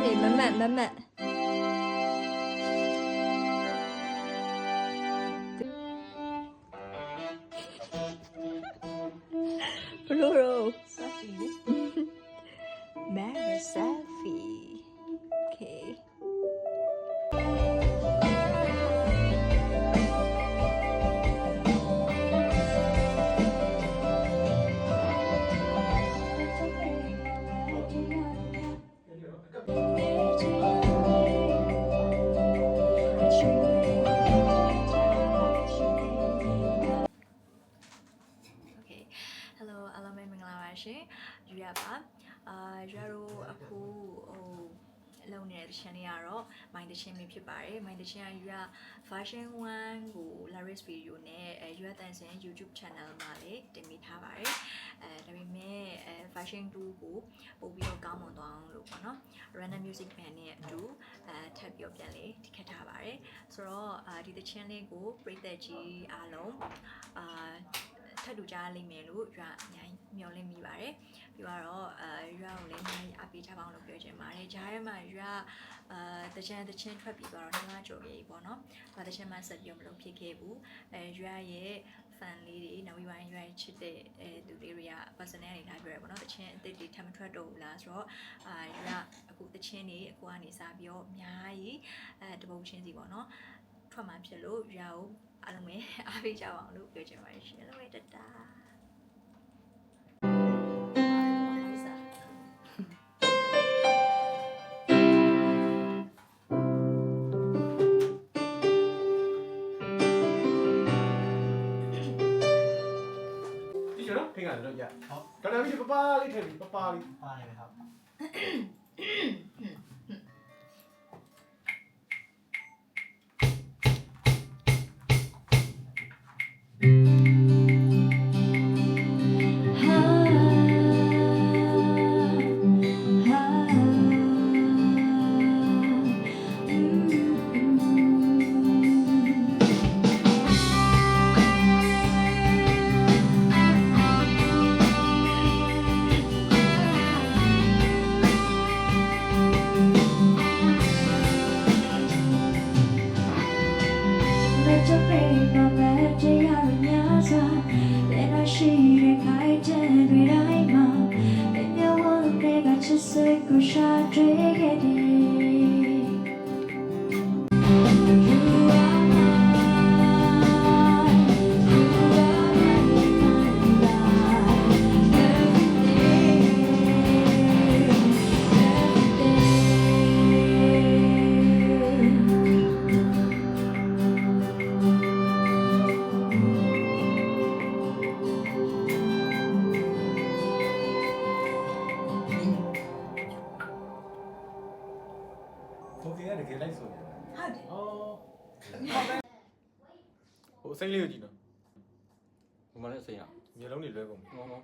ဖေမမတ်ဘလို့ရော Mary selfie okay hello အားလုံးပဲမင်္ဂလာပါရှင်ယူရပါယူရတို့အခုလုံနေတဲ့ချင်းလေးကတော့ မိုင်းတချင်းလေးဖြစ်ပါတယ်မိုင်းတချင်းကယူရ version 1ကို Laris video နဲ့ယူရတန်စင် YouTube channel မှာလည်းတင်ပေးထားပါတယ်ဒါပေမဲ့ version 2ကိုပို့ပြီးတော့ကောင်းမွန်သွားအောင်လို့ပေါ့နော် random music band နဲ့အတူထပ်ပြီးပြန်လေးထိခတ်ထားပါတယ်ဆိုတော့ဒီတချင်းလေးကိုပရိသတ်ကြီးအားလုံးထပ်တူကြားလိမ့်မယ်လို့ရွာအများကြီးမျှော်လင့်မိပါတယ်ပြီးတော့ရွာကိုလည်းအများကြီးအပေးထားပါအောင်လို့ပြောချင်ပါတယ်ဂျားထဲမှာရွာတချင်းထွက်ပြီးတော့2လကျော်ပြီပေါ့နော်တချင်းမှဆက်ပြီးမလုပ်ဖြစ်ခဲ့ဘူးရွာရဲ့ fan လေးတွေနောက်ပြီးရွာရဲ့ချစ်တဲ့သူလေးတွေက personal တွေထားပြောရပေါ့နော်တချင်းအစ်တွေထပ်မထွက်တော့ဘူးလားဆိုတော့ရွာအခုတချင်းတွေအခုကနေစပြီးတော့အများကြီးတပုတ်ချင်းစီပေါ့နော်ထွက်မှဖြစ်လို့ရွာကိုအားလုံးပဲအားပေးကြအောင်လို့ပြောချင်ပါတယ်ရှင်လို့တတာဒီကျတော့ထင်ရတယ်တော့ရဟုတ်ဒါလည်းပပလေးထည့်ပြီးပပလေးပါတယ်ဟုတ်ဟိုစိတ်လေးကိုကြည့်နော် ဟိုမှာလည်းအစိမ်းရ မျိုးလုံးတွေလွဲကုန်ပြီ ဟော